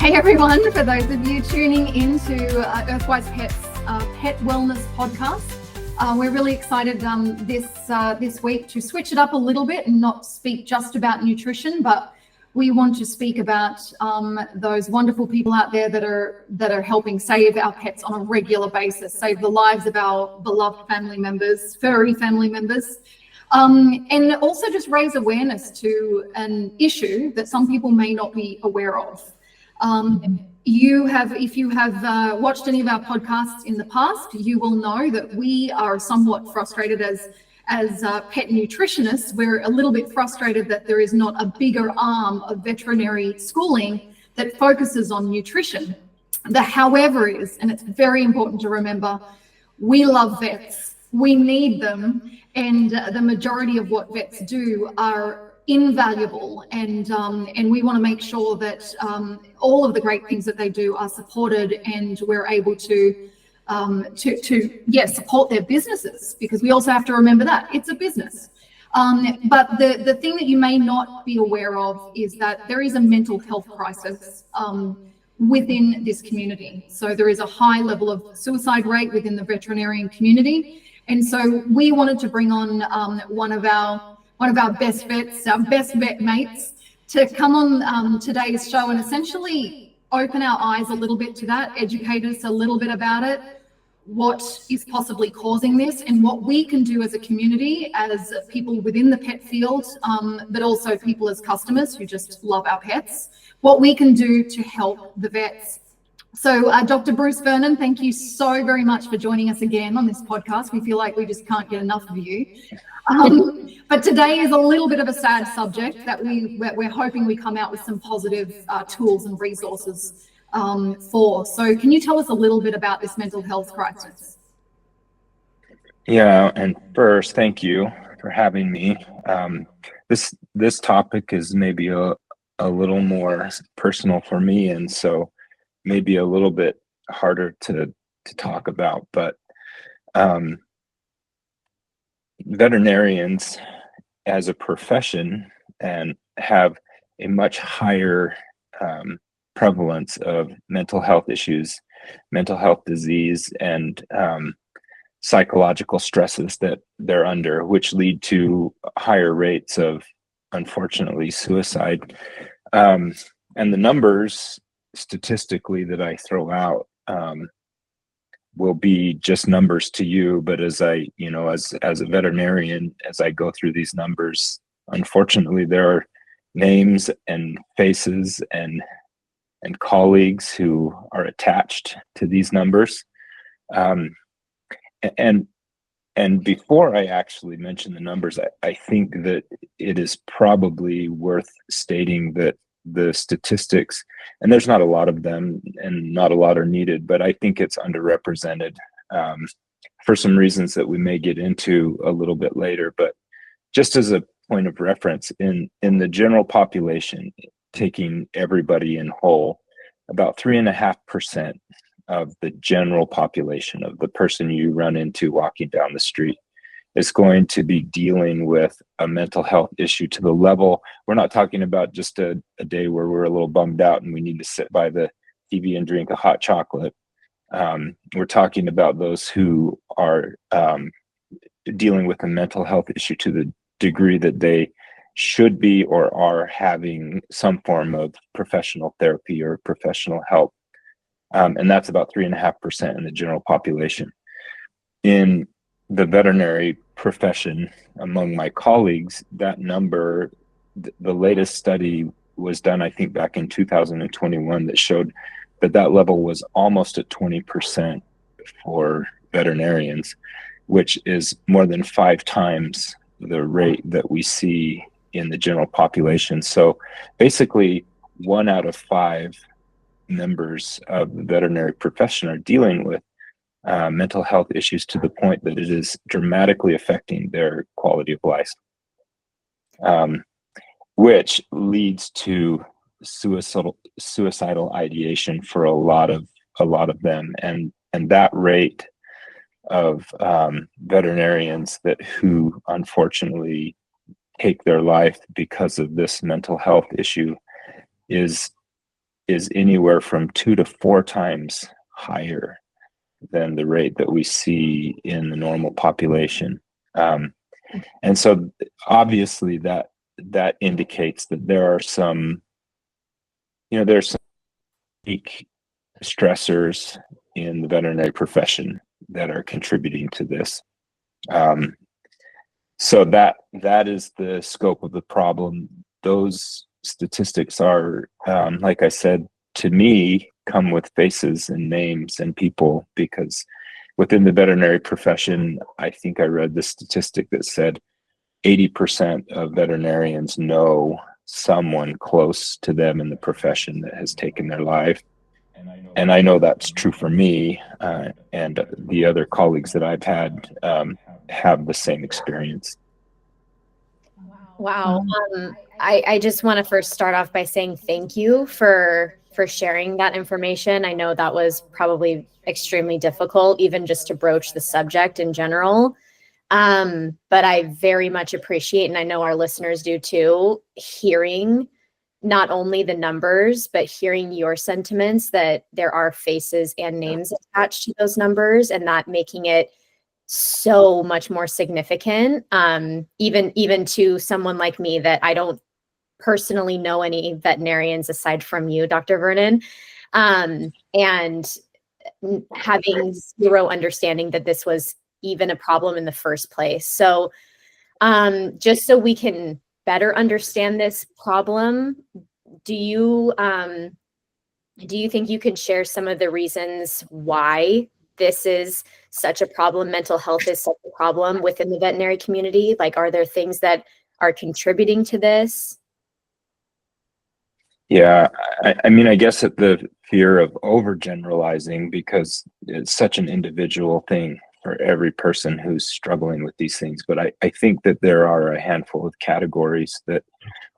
Hey everyone, for those of you tuning into EarthWise Pet's Pet Wellness Podcast, we're really excited this week to switch it up a little bit and not speak just about nutrition, but we want to speak about those wonderful people out there that are helping save our pets on a regular basis, save the lives of our beloved family members, furry family members, and also just raise awareness to an issue that some people may not be aware of. If you have watched any of our podcasts in the past, you will know that we are somewhat frustrated as pet nutritionists. We're a little bit frustrated that there is not a bigger arm of veterinary schooling that focuses on nutrition. The however is, and it's very important to remember, we love vets, we need them, and the majority of what vets do are invaluable, and we want to make sure that all of the great things that they do are supported, and we're able to support their businesses, because we also have to remember that it's a business. But the thing that you may not be aware of is that there is a mental health crisis within this community. So there is a high level of suicide rate within the veterinarian community, and so we wanted to bring on one of our best vets, our best vet mates, to come on today's show and essentially open our eyes a little bit to that, educate us a little bit about it, what is possibly causing this, and what we can do as a community, as people within the pet field, but also people as customers who just love our pets, what we can do to help the vets. So Dr. Bruce Vernon, thank you so very much for joining us again on this podcast. We feel like we just can't get enough of you. But today is a little bit of a sad subject that we're hoping we come out with some positive tools and resources for. So can you tell us a little bit about this mental health crisis? Yeah, and first, thank you for having me. This topic is maybe a little more personal for me, and so maybe a little bit harder to talk about, but veterinarians as a profession and have a much higher prevalence of mental health issues, mental health disease, and psychological stresses that they're under, which lead to higher rates of, unfortunately, suicide. And the numbers statistically that I throw out will be just numbers to you, but as a veterinarian, as I go through these numbers, unfortunately there are names and faces and colleagues who are attached to these numbers. And before I actually mention the numbers, I think that it is probably worth stating that the statistics, and there's not a lot of them and not a lot are needed, but I think it's underrepresented for some reasons that we may get into a little bit later. But just as a point of reference, in the general population, taking everybody in whole, about 3.5% of the general population, of the person you run into walking down the street, is going to be dealing with a mental health issue to the level, we're not talking about just a day where we're a little bummed out and we need to sit by the TV and drink a hot chocolate. We're talking about those who are dealing with a mental health issue to the degree that they should be or are having some form of professional therapy or professional help. And that's about 3.5% in the general population. In the veterinary profession, among my colleagues, that number, the latest study was done, I think, back in 2021, that showed that level was almost at 20% for veterinarians, which is more than 5 times the rate that we see in the general population. So basically 1 out of 5 members of the veterinary profession are dealing with mental health issues to the point that it is dramatically affecting their quality of life, which leads to suicidal ideation for a lot of them, and that rate of veterinarians who unfortunately take their life because of this mental health issue is is anywhere from 2 to 4 times higher than the rate that we see in the normal population. And so obviously that indicates that there are some, there's some unique stressors in the veterinary profession that are contributing to this. So that is the scope of the problem. Those statistics are, like I said, to me, come with faces and names and people, because within the veterinary profession, I think I read the statistic that said 80% of veterinarians know someone close to them in the profession that has taken their life. And I know that's true for me, and the other colleagues that I've had have the same experience. Wow. I just want to first start off by saying thank you for sharing that information. I know that was probably extremely difficult, even just to broach the subject in general. But I very much appreciate, and I know our listeners do too, hearing not only the numbers, but hearing your sentiments that there are faces and names attached to those numbers, and that making it so much more significant, even to someone like me that I don't personally know any veterinarians aside from you, Dr. Vernon, and having zero understanding that this was even a problem in the first place. So just so we can better understand this problem, do you think you can share some of the reasons why this is such a problem, mental health is such a problem within the veterinary community? Like, are there things that are contributing to this? Yeah, I mean, I guess at the fear of overgeneralizing, because it's such an individual thing for every person who's struggling with these things. But I think that there are a handful of categories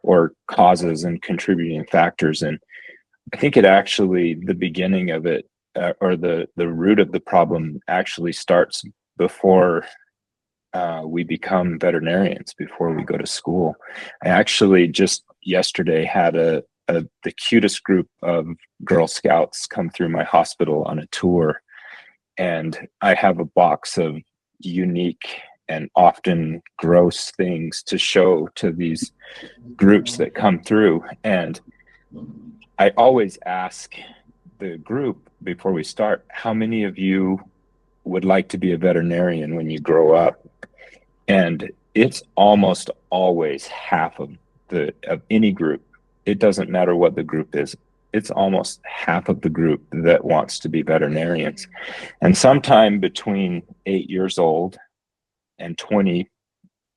or causes and contributing factors. And I think the beginning of it, or the root of the problem actually starts before we become veterinarians, before we go to school. I actually just yesterday had the cutest group of Girl Scouts come through my hospital on a tour, and I have a box of unique and often gross things to show to these groups that come through. And I always ask the group before we start, how many of you would like to be a veterinarian when you grow up? And it's almost always half of any group. It doesn't matter what the group is. It's almost half of the group that wants to be veterinarians. And sometime between 8 years old and 20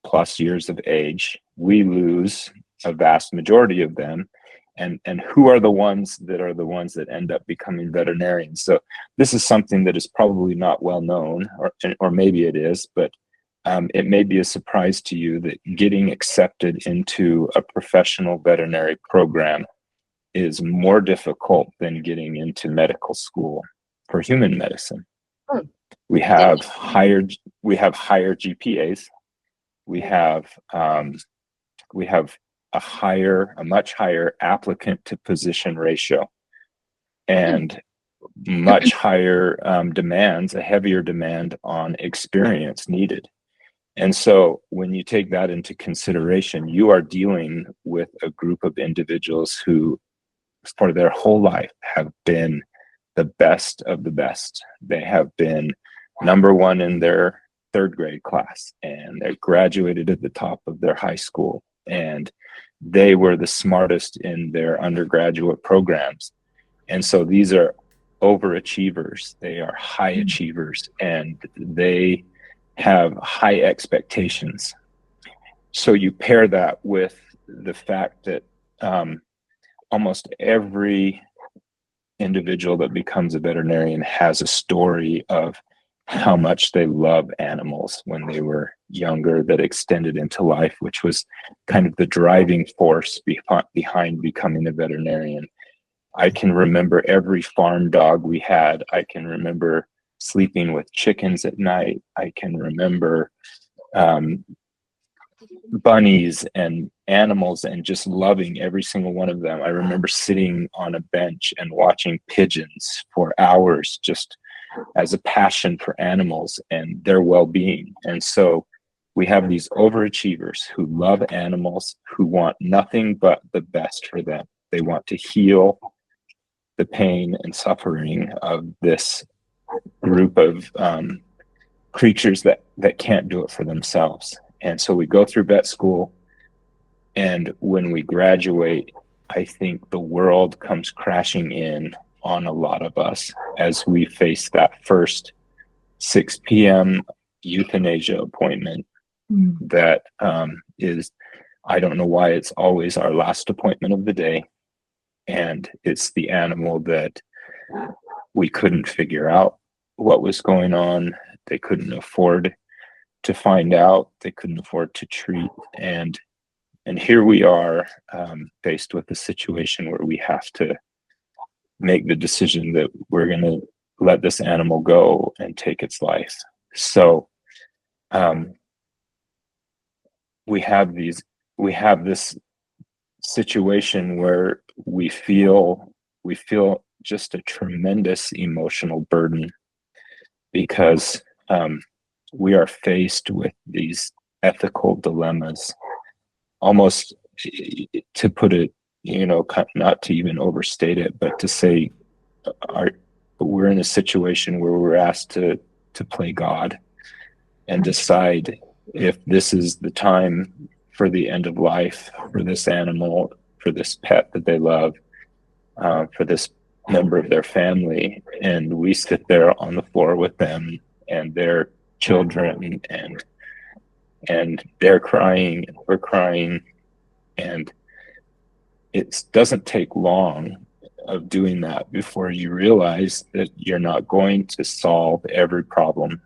plus years of age, we lose a vast majority of them. And who are the ones that end up becoming veterinarians? So this is something that is probably not well known, or maybe it is, but it may be a surprise to you that getting accepted into a professional veterinary program is more difficult than getting into medical school for human medicine. We have higher GPAs. We have a much higher applicant to position ratio, and much higher a heavier demand on experience needed. And so when you take that into consideration, you are dealing with a group of individuals who, for their whole life, have been the best of the best. They have been number one in their 3rd grade class, and they graduated at the top of their high school, and they were the smartest in their undergraduate programs. And so these are overachievers. They are high achievers, and they have high expectations. So you pair that with the fact that almost every individual that becomes a veterinarian has a story of how much they love animals when they were younger that extended into life, which was kind of the driving force behind becoming a veterinarian. I can remember every farm dog we had. I can remember sleeping with chickens at night. I can remember bunnies and animals and just loving every single one of them. I remember sitting on a bench and watching pigeons for hours just as a passion for animals and their well-being. And so we have these overachievers who love animals, who want nothing but the best for them. They want to heal the pain and suffering of this group of creatures that can't do it for themselves. And so we go through vet school, and when we graduate, I think the world comes crashing in on a lot of us as we face that first 6 p.m. euthanasia appointment. That is, I don't know why it's always our last appointment of the day. And it's the animal that we couldn't figure out what was going on. They couldn't afford to find out. They couldn't afford to treat. And here we are, faced with a situation where we have to make the decision that we're going to let this animal go and take its life. So we have this situation where we feel just a tremendous emotional burden, because we are faced with these ethical dilemmas, almost, to put it, not to even overstate it, but to say we're in a situation where we're asked to play God and decide if this is the time for the end of life for this animal, for this pet that they love, for this member of their family. And we sit there on the floor with them and their children, and they're crying and we're crying. And it doesn't take long of doing that before you realize that you're not going to solve every problem.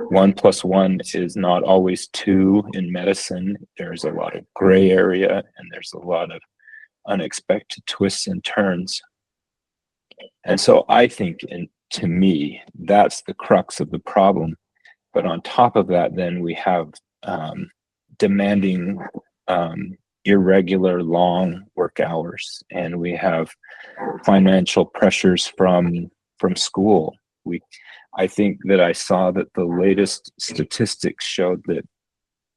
1 + 1 is not always 2 in medicine. There's a lot of gray area, and there's a lot of unexpected twists and turns. And so I think, to me, that's the crux of the problem. But on top of that, then we have demanding, irregular, long work hours, and we have financial pressures from school. I think that I saw that the latest statistics showed that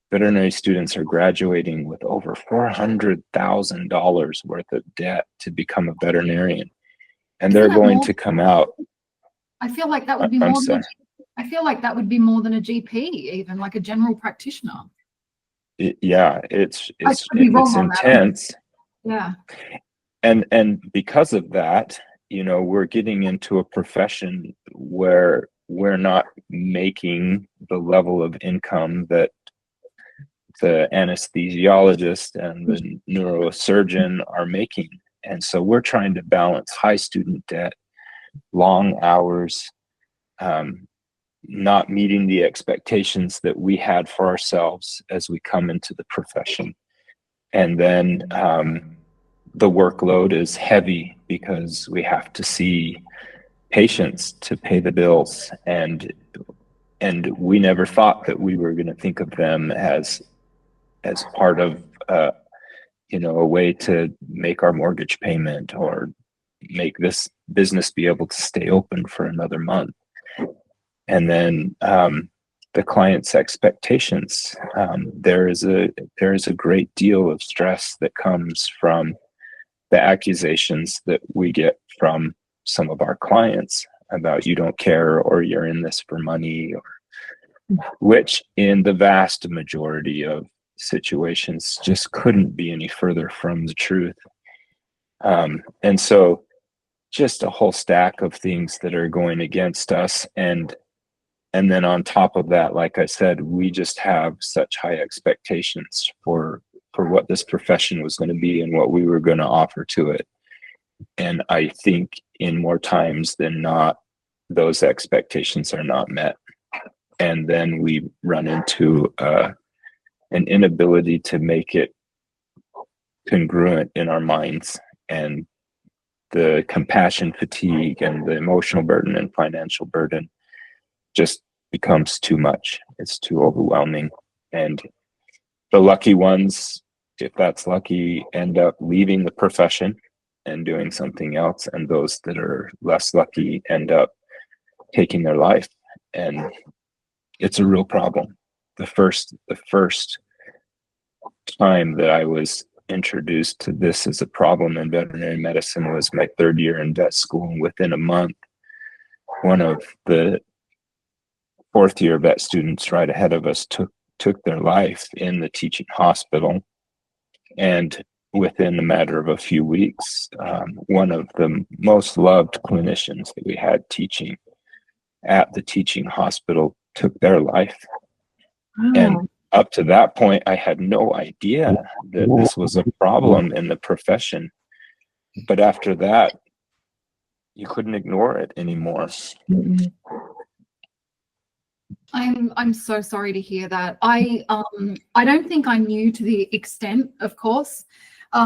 veterinary students are graduating with over $400,000 worth of debt to become a veterinarian, and they're going to come out. I feel like that would be more than I feel like that would be more than a GP, even like a general practitioner. It's intense. Yeah. And because of that, we're getting into a profession where we're not making the level of income that the anesthesiologist and the neurosurgeon are making. And so we're trying to balance high student debt, long hours, not meeting the expectations that we had for ourselves as we come into the profession. And then the workload is heavy because we have to see patients to pay the bills, and we never thought that we were going to think of them as part of a way to make our mortgage payment or make this business be able to stay open for another month. And then the client's expectations. There is a great deal of stress that comes from the accusations that we get from some of our clients about you don't care, or you're in this for money, which in the vast majority of situations just couldn't be any further from the truth. And so just a whole stack of things that are going against us. And then on top of that, like I said, we just have such high expectations for what this profession was going to be and what we were going to offer to it. And I think in more times than not, those expectations are not met. And then we run into an inability to make it congruent in our minds, and the compassion fatigue and the emotional burden and financial burden just becomes too much. It's too overwhelming. And The lucky ones, if that's lucky, end up leaving the profession and doing something else, and those that are less lucky end up taking their life. And it's a real problem. The first time that I was introduced to this as a problem in veterinary medicine was my third year in vet school, and within a month, one of the fourth year vet students right ahead of us took their life in the teaching hospital. And within a matter of a few weeks, one of the most loved clinicians that we had teaching at the teaching hospital took their life. Wow. And up to that point, I had no idea that this was a problem in the profession. But after that, you couldn't ignore it anymore. Mm-hmm. I'm so sorry to hear that. I don't think I knew to the extent, of course.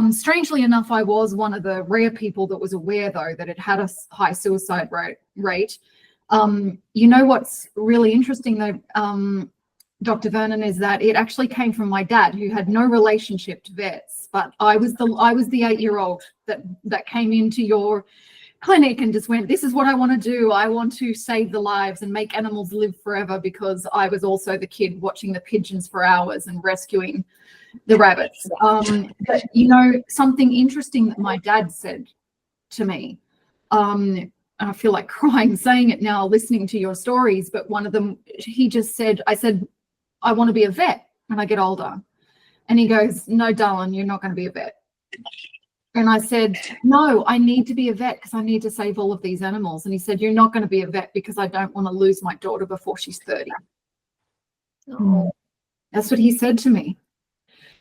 Strangely enough, I was one of the rare people that was aware, though, that it had a high suicide rate. You know what's really interesting, though, Dr. Vernon, is that it actually came from my dad, who had no relationship to vets, but I was the 8-year-old that came into your clinic and just went, this is what I want to do. I want to save the lives and make animals live forever, because I was also the kid watching the pigeons for hours and rescuing the rabbits. But you know, something interesting that my dad said to me, and I feel like crying saying it now, listening to your stories, but one of them, he just said, I said, I want to be a vet when I get older. And he goes, no, darling, you're not going to be a vet. And I said, no, I need to be a vet because I need to save all of these animals. And he said, you're not going to be a vet because I don't want to lose my daughter before she's 30. Oh. That's what he said to me.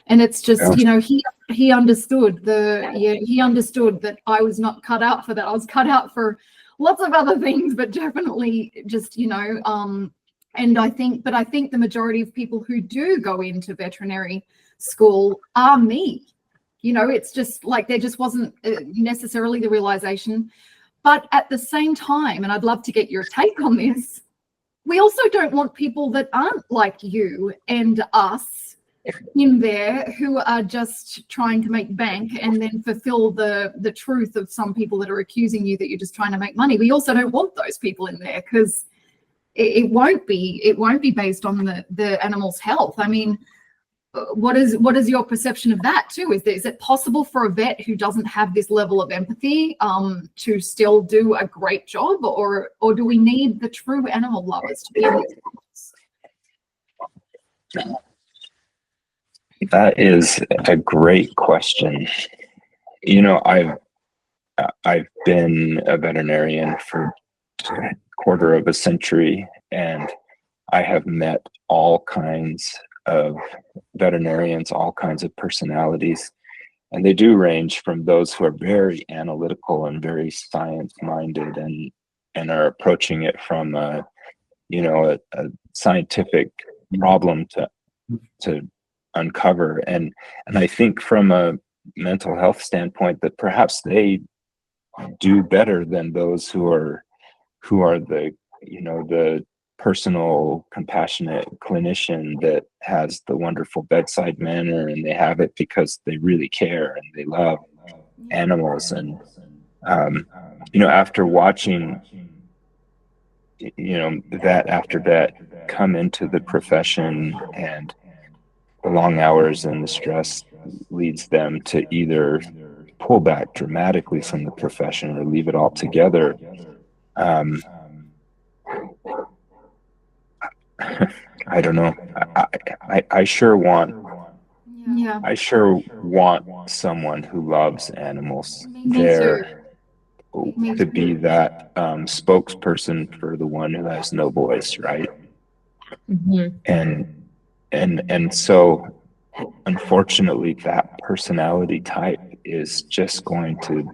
And it's just, you know, he understood he understood that I was not cut out for that. I was cut out for lots of other things, but definitely just, you know, and I think the majority of people who do go into veterinary school are me. You know, it's just like there just wasn't necessarily the realization. But at the same time, and I'd love to get your take on this, we also don't want people that aren't like you and us in there who are just trying to make bank and then fulfill the truth of some people that are accusing you that you're just trying to make money. We also don't want those people in there, because it won't be based on the animal's health. I mean, what is your perception of that too? Is it possible for a vet who doesn't have this level of empathy to still do a great job, or do we need the true animal lovers to be in this? That is a great question. You know, I've been a veterinarian for a quarter of a century, and I have met all kinds of veterinarians, all kinds of personalities, and they do range from those who are very analytical and very science-minded and are approaching it from a scientific problem to uncover, and I think from a mental health standpoint that perhaps they do better than those who are the personal, compassionate clinician that has the wonderful bedside manner, and they have it because they really care and they love animals. And after watching vet after vet come into the profession, and the long hours and the stress leads them to either pull back dramatically from the profession or leave it altogether. I don't know. I sure want someone who loves animals there to be that spokesperson for the one who has no voice, right? Mm-hmm. And so unfortunately that personality type is just going to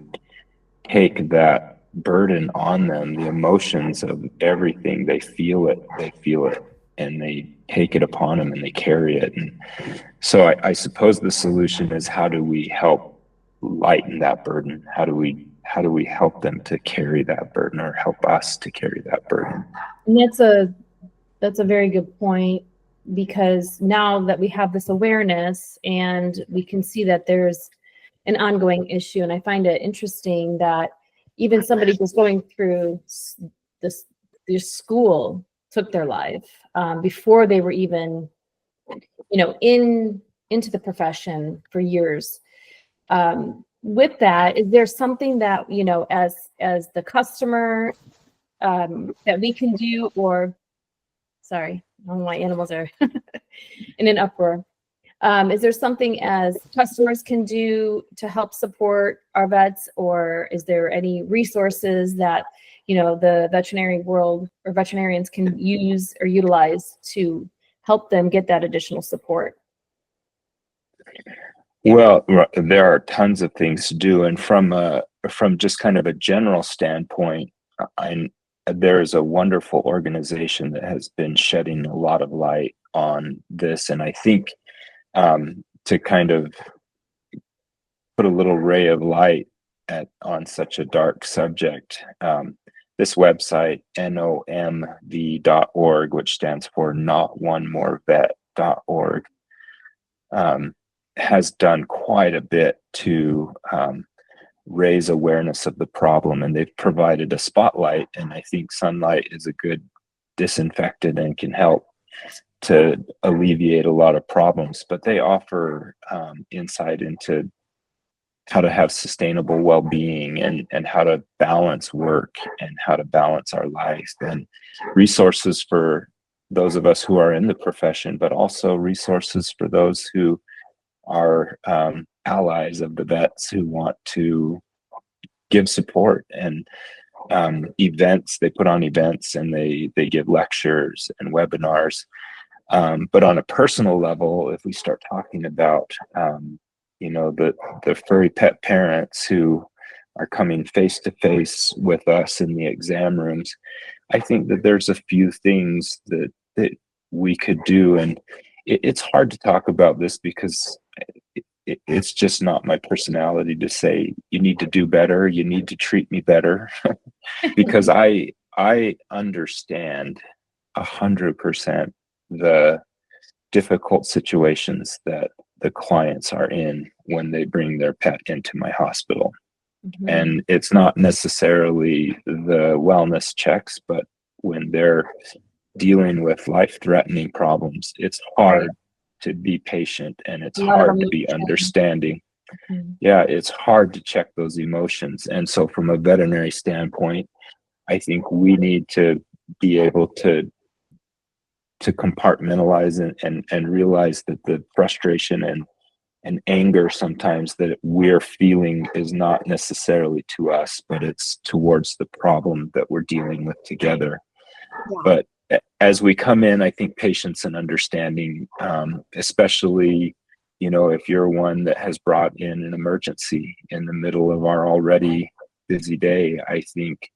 take that burden on them, the emotions of everything. They feel it, and they take it upon them and they carry it. And so I suppose the solution is, how do we help lighten that burden? How do we help them to carry that burden, or help us to carry that burden? And that's a very good point. because now that we have this awareness and we can see that there's an ongoing issue, and I find it interesting that even somebody just going through this school took their life before they were even, into the profession for years. With that, is there something that, as the customer that we can do, or sorry, all my animals are in an uproar. Is there something as customers can do to help support our vets, or is there any resources that, the veterinary world or veterinarians can use or utilize to help them get that additional support? Well, there are tons of things to do, and from just kind of a general standpoint, there is a wonderful organization that has been shedding a lot of light on this, and I think to kind of put a little ray of light on such a dark subject, this website nomv.org, which stands for notonemorevet.org, has done quite a bit to raise awareness of the problem, and they've provided a spotlight, and I think sunlight is a good disinfectant and can help to alleviate a lot of problems. But they offer insight into how to have sustainable well-being and how to balance work and how to balance our lives, and resources for those of us who are in the profession, but also resources for those who are allies of the vets who want to give support, and events. They put on events, and they give lectures and webinars. But on a personal level, if we start talking about the furry pet parents who are coming face to face with us in the exam rooms, I think that there's a few things that we could do, and it's hard to talk about this because it's just not my personality to say you need to do better, you need to treat me better, because I understand 100% the difficult situations that the clients are in when they bring their pet into my hospital. Mm-hmm. And it's not necessarily the wellness checks, but when they're dealing with life-threatening problems, it's hard to be patient, and it's hard to be understanding. Mm-hmm. Yeah, it's hard to check those emotions. And so from a veterinary standpoint, I think we need to be able to compartmentalize and realize that the frustration and anger sometimes that we're feeling is not necessarily to us, but it's towards the problem that we're dealing with together. Yeah. But as we come in, I think patience and understanding, especially, if you're one that has brought in an emergency in the middle of our already busy day, I think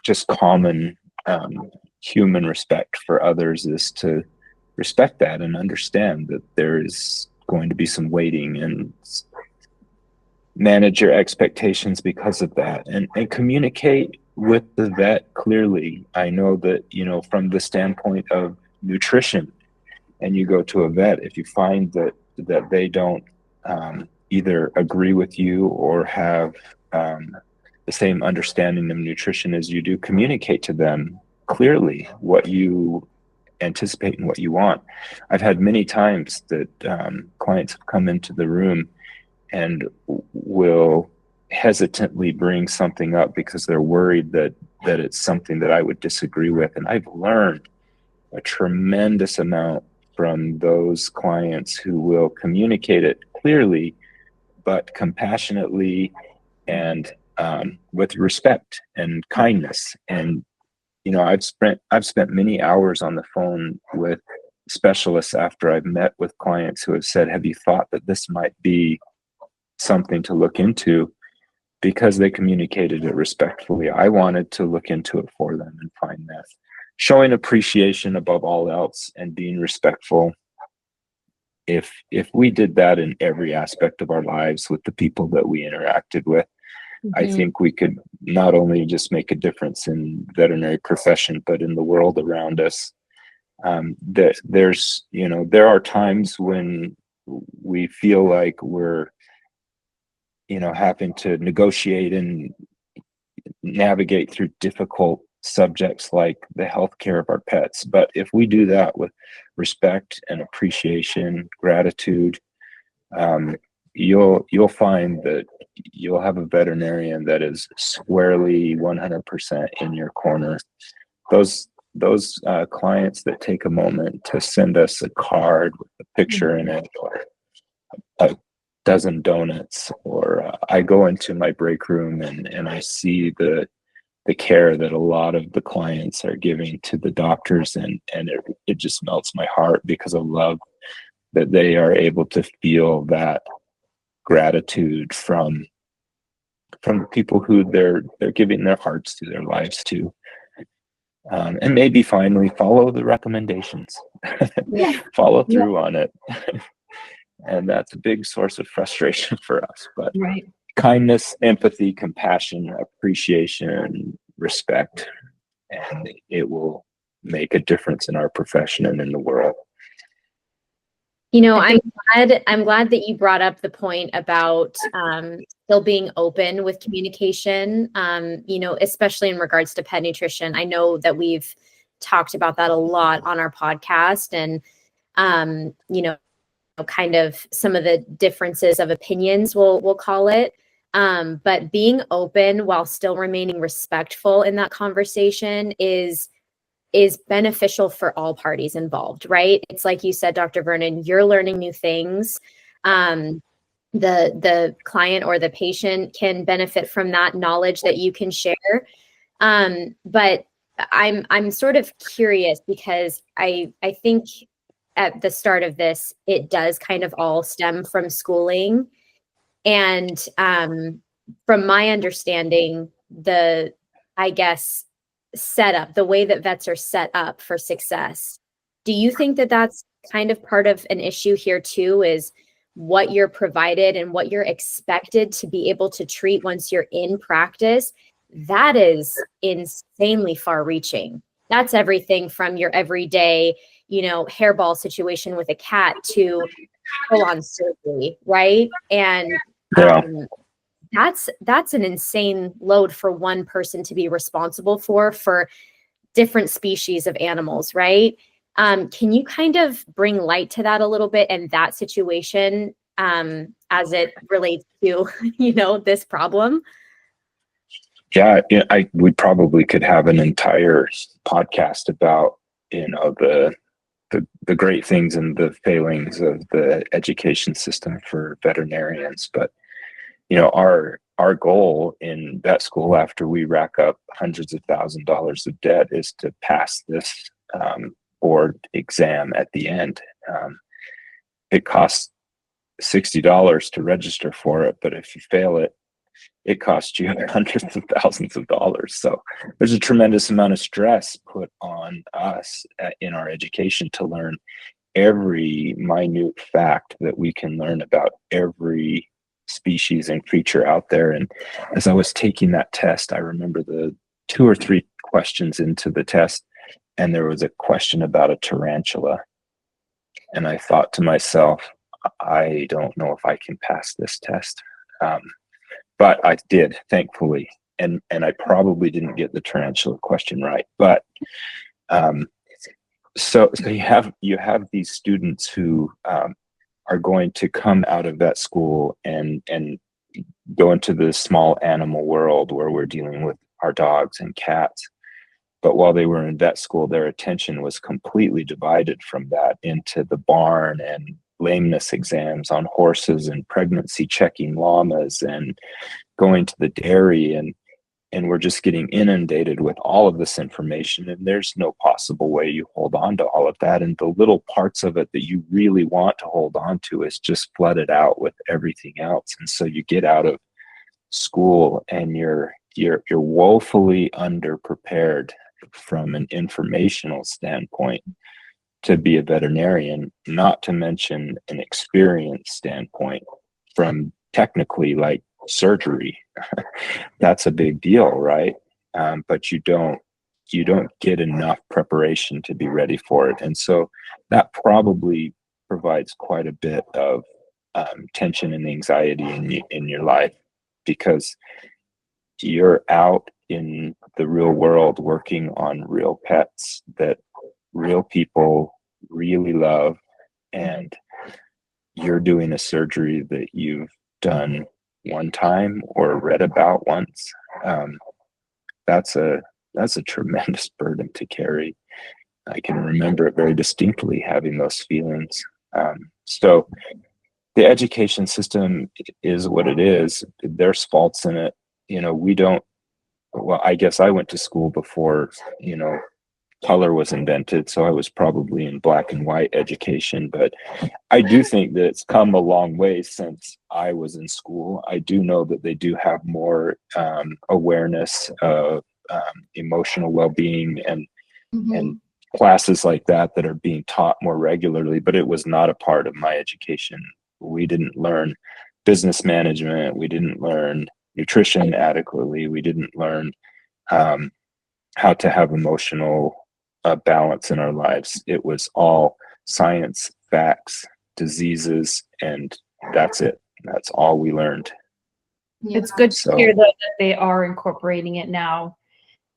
just common human respect for others is to respect that and understand that there is going to be some waiting, and manage your expectations because of that, and communicate with the vet clearly. I know that, from the standpoint of nutrition, and you go to a vet, if you find that they don't either agree with you or have the same understanding of nutrition as you do, communicate to them clearly what you anticipate and what you want. I've had many times that clients have come into the room and will hesitantly bring something up because they're worried that it's something that I would disagree with. And I've learned a tremendous amount from those clients who will communicate it clearly, but compassionately, and with respect and kindness. And I've spent many hours on the phone with specialists after I've met with clients who have said, have you thought that this might be something to look into? Because they communicated it respectfully. I wanted to look into it for them and find that. Showing appreciation above all else and being respectful. If we did that in every aspect of our lives with the people that we interacted with, mm-hmm. I think we could not only just make a difference in veterinary profession, but in the world around us. there's, there are times when we feel like we're, having to negotiate and navigate through difficult subjects like the healthcare of our pets. But if we do that with respect and appreciation, gratitude, you'll find that you'll have a veterinarian that is squarely 100% in your corner. Those clients that take a moment to send us a card with a picture in it, or a dozen donuts, or I go into my break room and I see the care that a lot of the clients are giving to the doctors, and it just melts my heart, because I love that they are able to feel that gratitude from the people who they're giving their hearts to, their lives to. And maybe finally follow the recommendations. Follow through on it. And that's a big source of frustration for us. But kindness, empathy, compassion, appreciation, respect, and it will make a difference in our profession and in the world. I'm glad that you brought up the point about still being open with communication, especially in regards to pet nutrition. I know that we've talked about that a lot on our podcast, and, kind of some of the differences of opinions, we'll call it. But being open while still remaining respectful in that conversation is beneficial for all parties involved, right? It's like you said, Dr. Vernon, you're learning new things. The client or the patient can benefit from that knowledge that you can share. But I'm sort of curious, because I think at the start of this, it does kind of all stem from schooling. And from my understanding, setup, the way that vets are set up for success. Do you think that that's kind of part of an issue here too, is what you're provided and what you're expected to be able to treat once you're in practice? That is insanely far reaching. That's everything from your everyday, hairball situation with a cat to full on surgery, right? And that's an insane load for one person to be responsible for different species of animals, right? Can you kind of bring light to that a little bit, and that situation as it relates to, this problem? Yeah, we probably could have an entire podcast about, the great things and the failings of the education system for veterinarians. But our goal in vet school, after we rack up hundreds of $1,000s of debt, is to pass this board exam at the end. It costs $60 to register for it, but if you fail it, it costs you hundreds of thousands of dollars. So there's a tremendous amount of stress put on us in our education to learn every minute fact that we can learn about every species and creature out there. And as I was taking that test, I remember the 2 or 3 questions into the test, and there was a question about a tarantula. And I thought to myself, I don't know if I can pass this test. But I did, thankfully. And I probably didn't get the tarantula question right. But so you have these students who are going to come out of vet school and go into the small animal world where we're dealing with our dogs and cats. But while they were in vet school, their attention was completely divided from that into the barn and lameness exams on horses and pregnancy checking llamas and going to the dairy, and we're just getting inundated with all of this information, and there's no possible way you hold on to all of that, and the little parts of it that you really want to hold on to is just flooded out with everything else. And so you get out of school and you're woefully underprepared from an informational standpoint to be a veterinarian, not to mention an experience standpoint from technically like surgery. That's a big deal, right? But you don't you don't get enough preparation to be ready for it. And so that probably provides quite a bit of tension and anxiety in your life, because you're out in the real world working on real pets that real people really love, and you're doing a surgery that you've done one time or read about once. That's a tremendous burden to carry. I can remember it very distinctly, having those feelings. So the education system is what it is. There's faults in it. We don't, well, I guess I went to school before, color was invented. So I was probably in black and white education, but I do think that it's come a long way since I was in school. I do know that they do have more awareness of emotional well-being and classes like that are being taught more regularly, but it was not a part of my education. We didn't learn business management. We didn't learn nutrition adequately. We didn't learn how to have emotional balance in our lives. It was all science, facts, diseases, and that's it. That's all we learned. It's good to hear that they are incorporating it now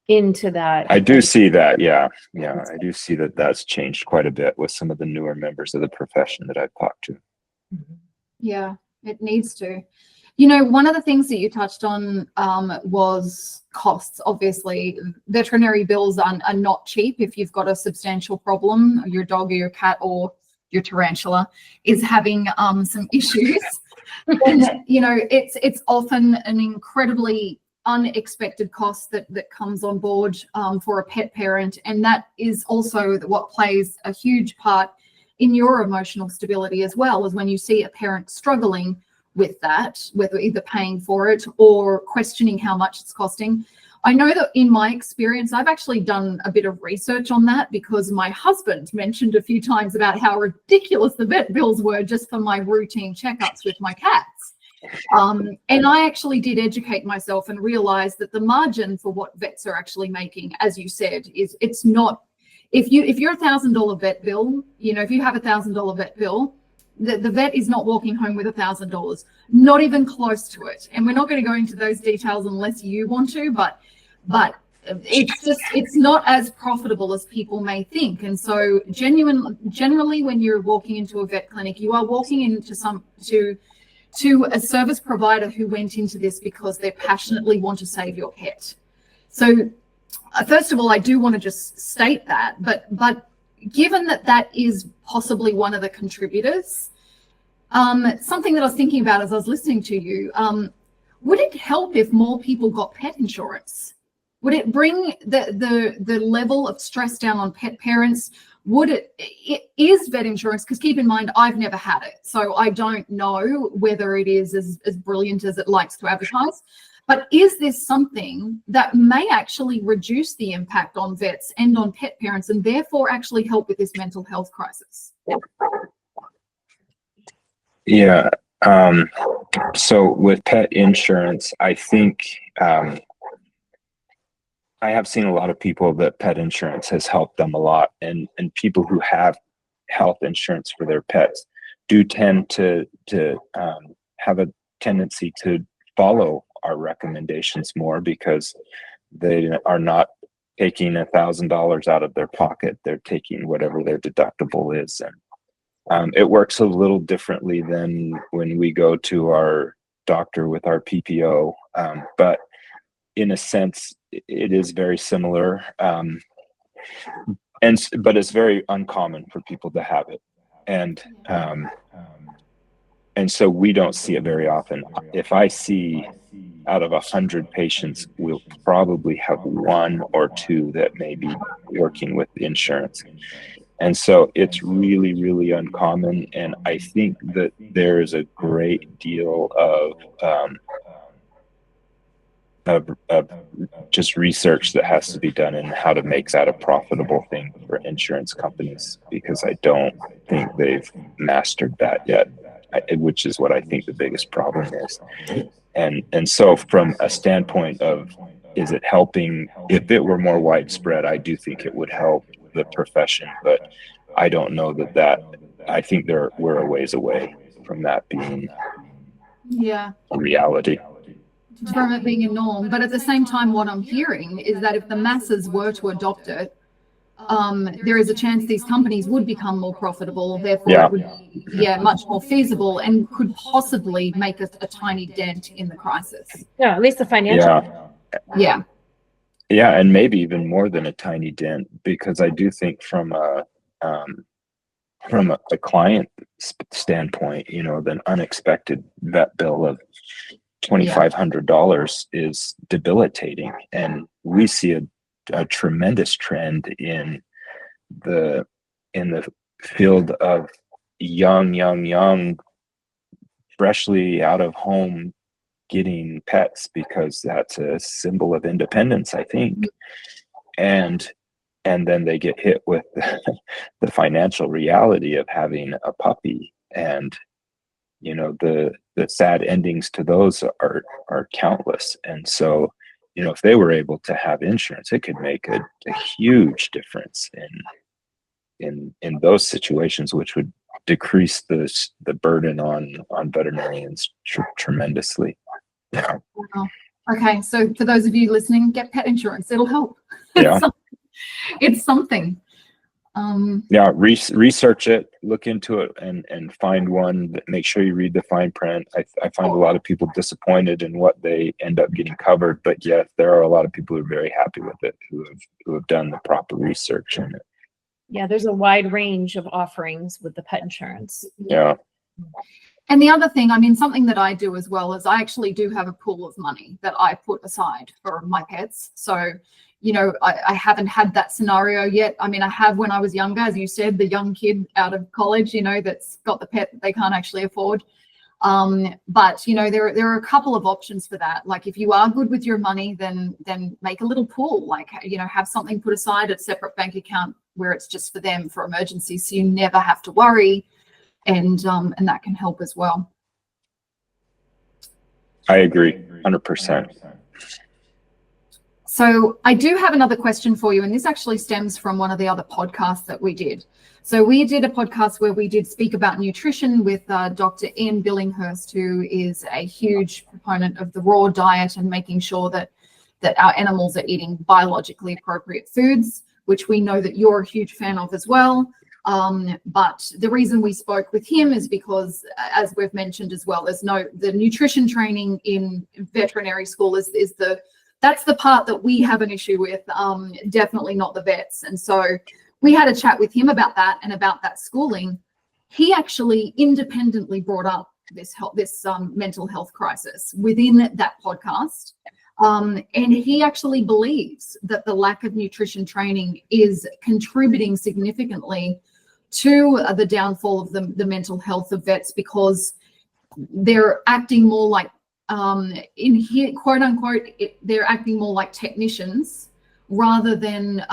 into that. I do see that. Yeah. I do see that that's changed quite a bit with some of the newer members of the profession that I've talked to. Yeah, it needs to. One of the things that you touched on was costs. Obviously, veterinary bills are not cheap. If you've got a substantial problem, your dog or your cat or your tarantula is having some issues, then, it's often an incredibly unexpected cost that comes on board for a pet parent. And that is also what plays a huge part in your emotional stability, as well as when you see a parent struggling with that, whether either paying for it or questioning how much it's costing. I know that in my experience, I've actually done a bit of research on that, because my husband mentioned a few times about how ridiculous the vet bills were just for my routine checkups with my cats. And I actually did educate myself and realized that the margin for what vets are actually making, as you said, is it's not, if you're $1,000 vet bill, if you have $1,000 vet bill, the vet is not walking home with $1,000, not even close to it. And we're not going to go into those details unless you want to, but it's not as profitable as people may think. And so generally when you're walking into a vet clinic, you are walking into to a service provider who went into this because they passionately want to save your pet. So first of all, I do want to just state that, but given that is possibly one of the contributors, something that I was thinking about as I was listening to you, would it help if more people got pet insurance? Would it bring the level of stress down on pet parents? It is vet insurance, because keep in mind, I've never had it, so I don't know whether it is as brilliant as it likes to advertise. But is this something that may actually reduce the impact on vets and on pet parents, and therefore actually help with this mental health crisis? Yeah. So with pet insurance, I think I have seen a lot of people that pet insurance has helped them a lot, and people who have health insurance for their pets do tend to have a tendency to follow our recommendations more, because they are not taking $1,000 out of their pocket. They're taking whatever their deductible is. And it works a little differently than when we go to our doctor with our PPO. But in a sense, it is very similar. But it's very uncommon for people to have it. And so we don't see it very often. If I see out of 100 patients, we'll probably have one or two that may be working with insurance. And so it's really, really uncommon. And I think that there is a great deal of just research that has to be done in how to make that a profitable thing for insurance companies, because I don't think they've mastered that yet, which is what I think the biggest problem is. And so from a standpoint of is it helping? If it were more widespread, I do think it would help the profession, but I don't know that I think we're a ways away from that being Yeah. a reality. From it being a norm. But at the same time, what I'm hearing is that if the masses were to adopt it, there is a chance these companies would become more profitable. Therefore, Yeah. it would be much more feasible and could possibly make a tiny dent in the crisis. Yeah, at least the financial. Yeah. Yeah, and maybe even more than a tiny dent, because I do think from a client standpoint, the unexpected vet bill of $2,500 is debilitating, and we see a tremendous trend in the field of young, freshly out of home getting pets, because that's a symbol of independence, I think. And then they get hit with the financial reality of having a puppy, and the sad endings to those are countless. And so, if they were able to have insurance, it could make a huge difference in those situations, which would decrease the burden on veterinarians tremendously. Yeah. Wow. Okay, so for those of you listening, get pet insurance. It'll help. Yeah. It's something. Yeah, research it, look into it, and find one. Make sure you read the fine print. I find a lot of people disappointed in what they end up getting covered, but yet there are a lot of people who are very happy with it, who have done the proper research in it. Yeah, there's a wide range of offerings with the pet insurance. Yeah. And the other thing, something that I do as well is I actually do have a pool of money that I put aside for my pets. So, I haven't had that scenario yet. I have when I was younger, as you said, the young kid out of college, that's got the pet that they can't actually afford. But there are a couple of options for that. Like, if you are good with your money, then make a little pool, like, have something put aside, a separate bank account where it's just for them for emergencies, so you never have to worry. And that can help as well. I agree 100%. So I do have another question for you, and this actually stems from one of the other podcasts that we did. So we did a podcast where we did speak about nutrition with Dr. Ian Billinghurst, who is a huge proponent of the raw diet and making sure that our animals are eating biologically appropriate foods, which we know that you're a huge fan of as well. But the reason we spoke with him is because, as we've mentioned as well, the nutrition training in veterinary school that's the part that we have an issue with, definitely not the vets. And so we had a chat with him about that and about that schooling. He actually independently brought up this mental health crisis within that podcast. And he actually believes that the lack of nutrition training is contributing significantly to the downfall of the mental health of vets, because they're acting more like, in here, quote unquote, they're acting more like technicians rather than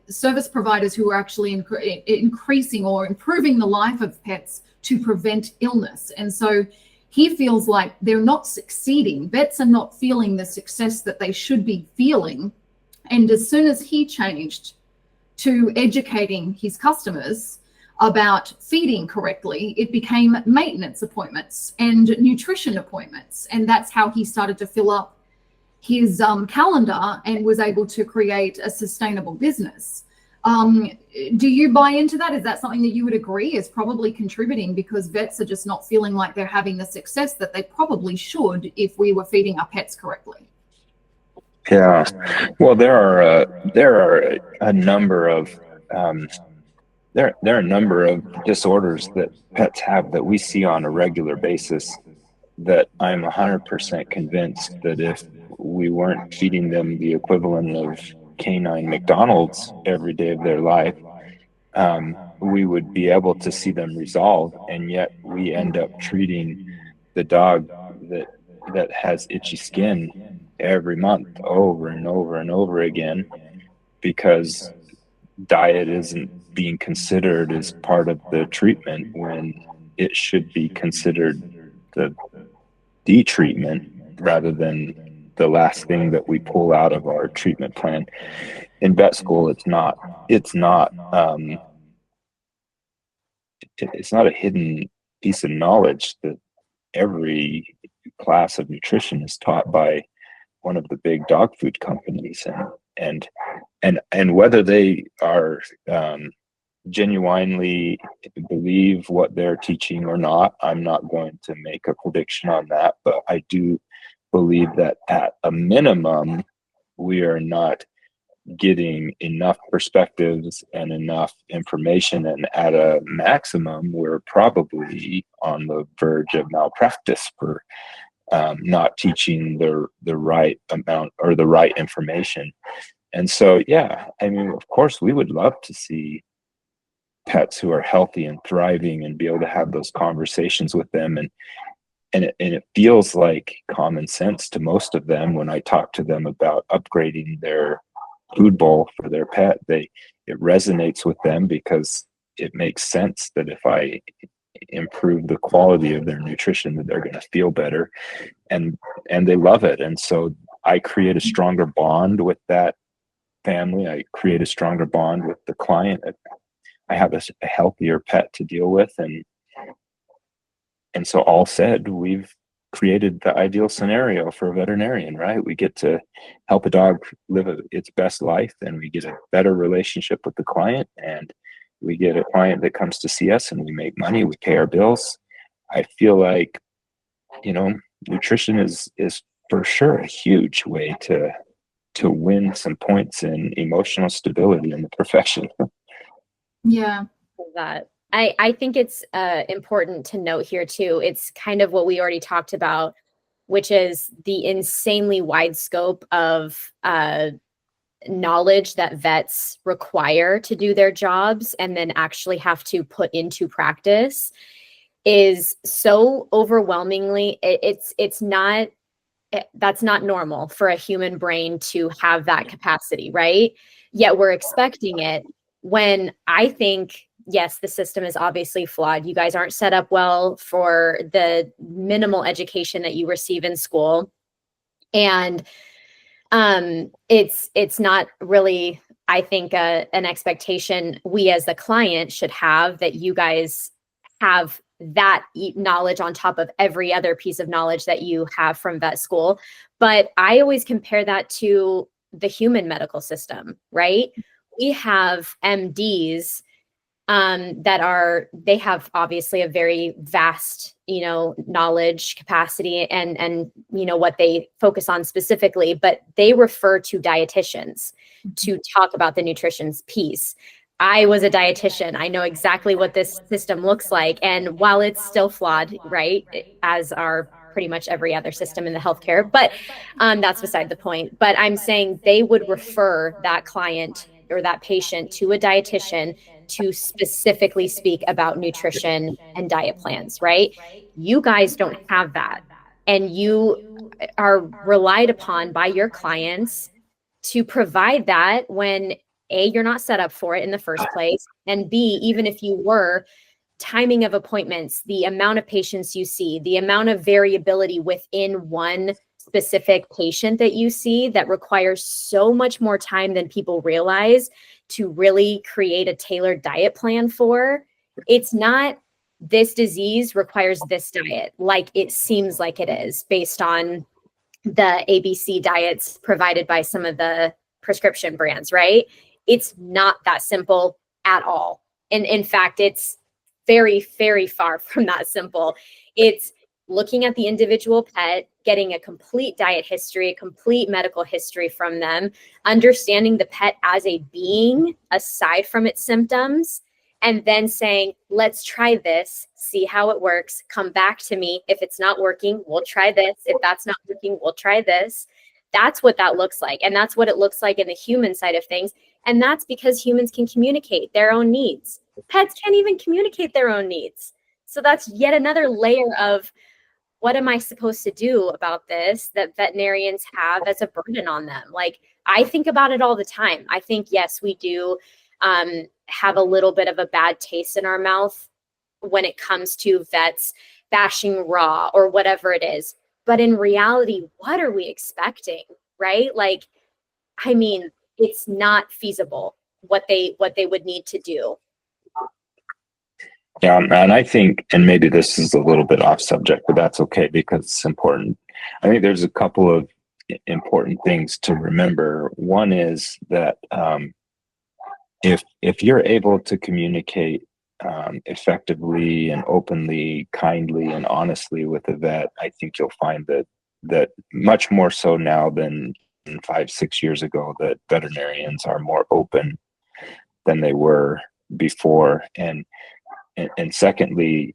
service providers who are actually increasing or improving the life of pets to prevent illness. And so he feels like they're not succeeding. Vets are not feeling the success that they should be feeling. And as soon as he changed to educating his customers about feeding correctly, it became maintenance appointments and nutrition appointments. And that's how he started to fill up his calendar and was able to create a sustainable business. Do you buy into that? Is that something that you would agree is probably contributing, because vets are just not feeling like they're having the success that they probably should if we were feeding our pets correctly? Yeah. Well, there are a number of there are a number of disorders that pets have that we see on a regular basis, that I'm 100% convinced that if we weren't feeding them the equivalent of canine McDonald's every day of their life, we would be able to see them resolve. And yet we end up treating the dog that has itchy skin every month over and over and over again, because diet isn't being considered as part of the treatment, when it should be considered the treatment rather than the last thing that we pull out of our treatment plan. In vet school, it's not a hidden piece of knowledge that every class of nutrition is taught by one of the big dog food companies, and whether they are genuinely believe what they're teaching or not, I'm not going to make a prediction on that, but I do believe that at a minimum we are not getting enough perspectives and enough information, and at a maximum we're probably on the verge of malpractice for not teaching the right amount or the right information. And so, yeah, I mean, of course we would love to see pets who are healthy and thriving and be able to have those conversations with them, and it feels like common sense to most of them when I talk to them about upgrading their food bowl for their pet. It resonates with them because it makes sense that if I improve the quality of their nutrition, that they're going to feel better, and they love it. And so I create a stronger bond with that family. I create a stronger bond with the client. I have a healthier pet to deal with, and so all said, we've created the ideal scenario for a veterinarian, right? We get to help a dog live its best life, and we get a better relationship with the client, and we get a client that comes to see us, and we make money, we pay our bills. I feel like, nutrition is for sure a huge way to win some points in emotional stability in the profession. Yeah. That I think it's important to note here too. It's kind of what we already talked about, which is the insanely wide scope of knowledge that vets require to do their jobs and then actually have to put into practice is so overwhelmingly, that's not normal for a human brain to have that capacity, right? Yet we're expecting it, when I think, yes, the system is obviously flawed. You guys aren't set up well for the minimal education that you receive in school. And it's not really, I think, an expectation we as the client should have, that you guys have that knowledge on top of every other piece of knowledge that you have from vet school. But I always compare that to the human medical system, right? We have MDs they have obviously a very vast, knowledge capacity and what they focus on specifically, but they refer to dietitians to talk about the nutrition piece. I was a dietitian. I know exactly what this system looks like. And while it's still flawed, right, as are pretty much every other system in the healthcare, but that's beside the point. But I'm saying they would refer that client or that patient to a dietitian to specifically speak about nutrition and diet plans, right? You guys don't have that. And you are relied upon by your clients to provide that when A, you're not set up for it in the first place, and B, even if you were, timing of appointments, the amount of patients you see, the amount of variability within one specific patient that you see that requires so much more time than people realize to really create a tailored diet plan for. It's not this disease requires this diet like it seems like it is based on the ABC diets provided by some of the prescription brands, right? It's not that simple at all. And in fact, it's very, very far from that simple. It's looking at the individual pet, getting a complete diet history, a complete medical history from them, understanding the pet as a being aside from its symptoms, and then saying, let's try this, see how it works, come back to me. If it's not working, we'll try this. If that's not working, we'll try this. That's what that looks like. And that's what it looks like in the human side of things. And that's because humans can communicate their own needs. Pets can't even communicate their own needs. So that's yet another layer of, what am I supposed to do about this that veterinarians have as a burden on them? Like, I think about it all the time. I think, yes, we do have a little bit of a bad taste in our mouth when it comes to vets bashing raw or whatever it is. But in reality, what are we expecting, right? Like, I mean, it's not feasible what they would need to do. Yeah, and I think, and maybe this is a little bit off subject, but that's okay because it's important. I think there's a couple of important things to remember. One is that if you're able to communicate effectively and openly, kindly, and honestly with a vet, I think you'll find that much more so now than 5-6 years ago, that veterinarians are more open than they were before. And secondly,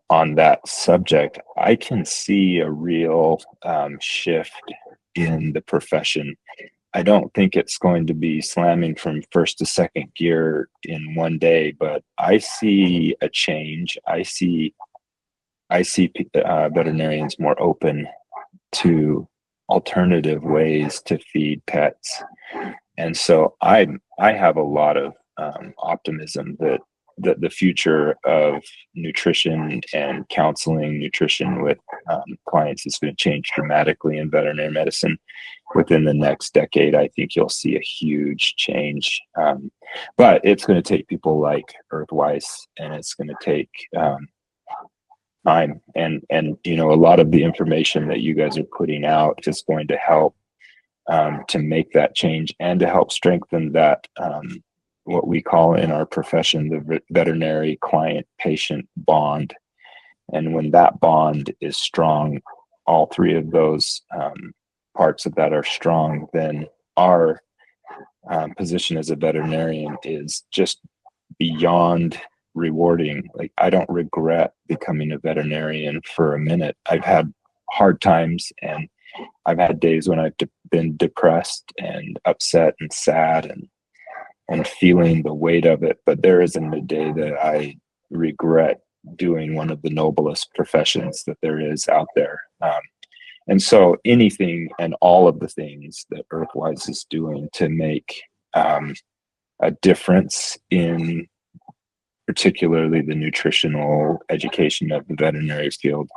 on that subject, I can see a real shift in the profession. I don't think it's going to be slamming from first to second gear in one day, but I see a change. I see veterinarians more open to alternative ways to feed pets, and so I have a lot of optimism that the future of nutrition and counseling nutrition with clients is going to change dramatically in veterinary medicine. Within the next decade, I think you'll see a huge change. But it's going to take people like EarthWise, and it's going to take time. And a lot of the information that you guys are putting out is going to help to make that change and to help strengthen that what we call in our profession the veterinary client-patient bond. And when that bond is strong, all three of those parts of that are strong, then our position as a veterinarian is just beyond rewarding. Like, I don't regret becoming a veterinarian for a minute. I've had hard times, and I've had days when I've been depressed and upset and sad and feeling the weight of it, but there isn't a day that I regret doing one of the noblest professions that there is out there. And so anything and all of the things that EarthWise is doing to make a difference in particularly the nutritional education of the veterinary field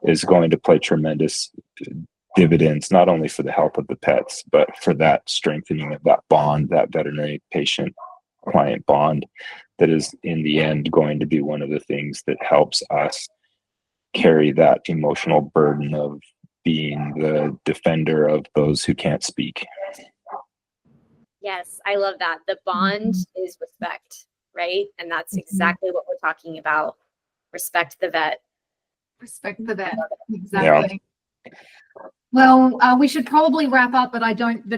is going to play tremendous dividends, not only for the health of the pets, but for that strengthening of that bond, that veterinary patient client bond, that is in the end going to be one of the things that helps us carry that emotional burden of being the defender of those who can't speak. Yes, I love that. The bond is respect, right? And that's exactly what we're talking about. Respect the vet. Respect the vet. Exactly. Yeah. Well, we should probably wrap up, but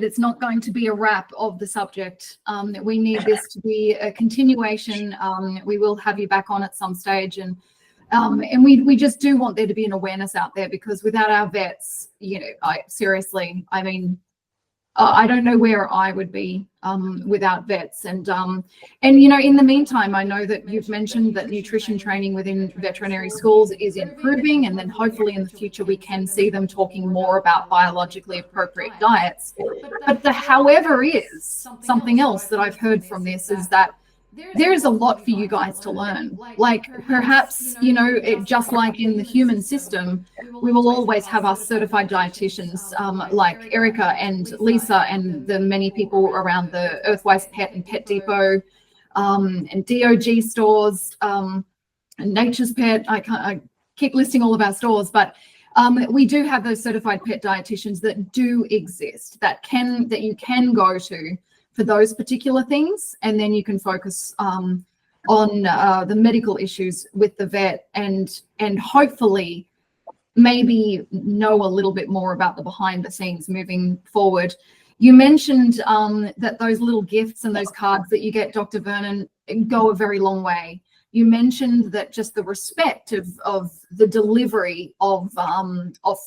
it's not going to be a wrap of the subject. We need this to be a continuation. We will have you back on at some stage, and we just do want there to be an awareness out there, because without our vets, I don't know where I would be without vets. And in the meantime, I know that you've mentioned that nutrition training within veterinary schools is improving, and then hopefully in the future we can see them talking more about biologically appropriate diets. But the however is something else that I've heard from this is that there is a lot for you guys to learn. Like, perhaps, just like in the human system, we will always have our certified dietitians like Erika and Lisa and the many people around the EarthWise Pet and Pet Depot and DOG stores and Nature's Pet. I keep listing all of our stores, but we do have those certified pet dietitians that do exist, that you can go to for those particular things, and then you can focus on the medical issues with the vet, and hopefully maybe know a little bit more about the behind the scenes moving forward. You mentioned that those little gifts and those cards that you get, Dr. Vernon, go a very long way. You mentioned that just the respect of the delivery of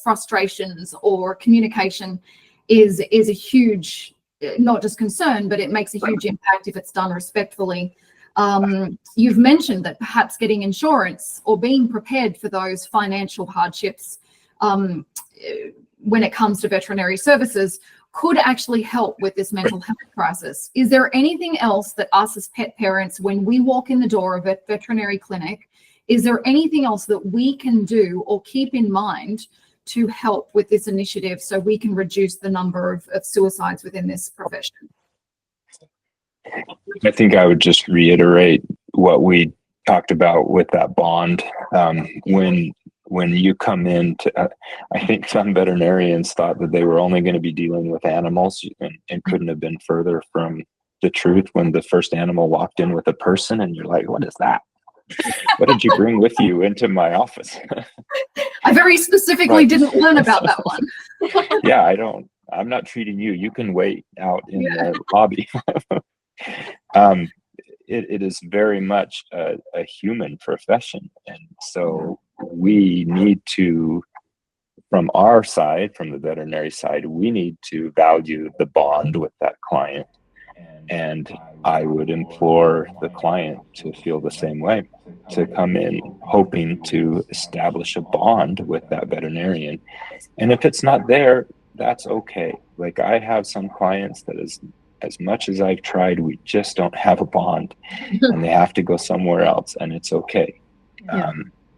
frustrations or communication is a huge, not just concern, but it makes a huge impact if it's done respectfully. You've mentioned that perhaps getting insurance or being prepared for those financial hardships when it comes to veterinary services could actually help with this mental health crisis. Is there anything else that us as pet parents, when we walk in the door of a veterinary clinic, is there anything else that we can do or keep in mind to help with this initiative so we can reduce the number of suicides within this profession? I think I would just reiterate what we talked about with that bond. When you come in to, I think some veterinarians thought that they were only going to be dealing with animals and couldn't have been further from the truth when the first animal walked in with a person and you're like, what is that? What did you bring with you into my office? I very specifically didn't learn about that one. Yeah, I'm not treating you. You can wait out in the lobby. It is very much a human profession. And so we need to, from our side, from the veterinary side, we need to value the bond with that client. And I would implore the client to feel the same way, to come in hoping to establish a bond with that veterinarian. And if it's not there, that's okay. Like, I have some clients that as much as I've tried, we just don't have a bond and they have to go somewhere else, and it's okay.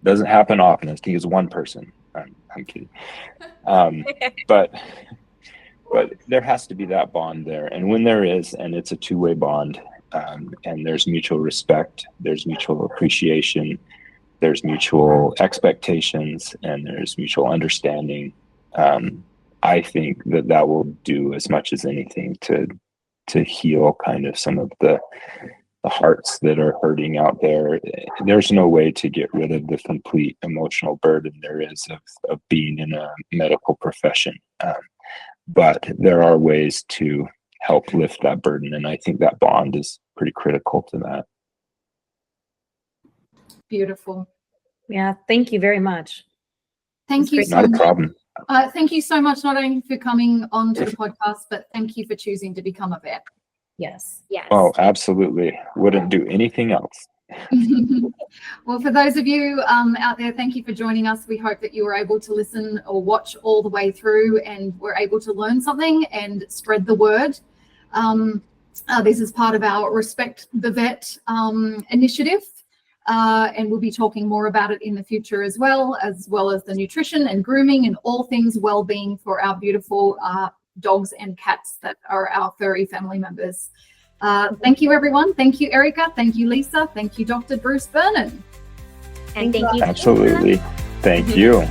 Doesn't happen often. I think it's one person. I'm kidding. But there has to be that bond there. And when there is, and it's a two-way bond, and there's mutual respect, there's mutual appreciation, there's mutual expectations, and there's mutual understanding, I think that will do as much as anything to heal kind of some of the hearts that are hurting out there. There's no way to get rid of the complete emotional burden there is of being in a medical profession. But there are ways to help lift that burden. And I think that bond is pretty critical to that. Beautiful. Yeah. Thank you very much. Thank you so Not a much. problem. Thank you so much, not only for coming on to the podcast, but thank you for choosing to become a vet. Yes. Yes. Oh, absolutely. Wouldn't do anything else. Well, for those of you out there, thank you for joining us. We hope that you were able to listen or watch all the way through and were able to learn something and spread the word. This is part of our Respect the Vet initiative. And we'll be talking more about it in the future as well as the nutrition and grooming and all things well-being for our beautiful dogs and cats that are our furry family members. Thank you, everyone. Thank you, Erika. Thank you, Lisa. Thank you, Dr. Bruce Vernon. And thank you. Absolutely. Thank you.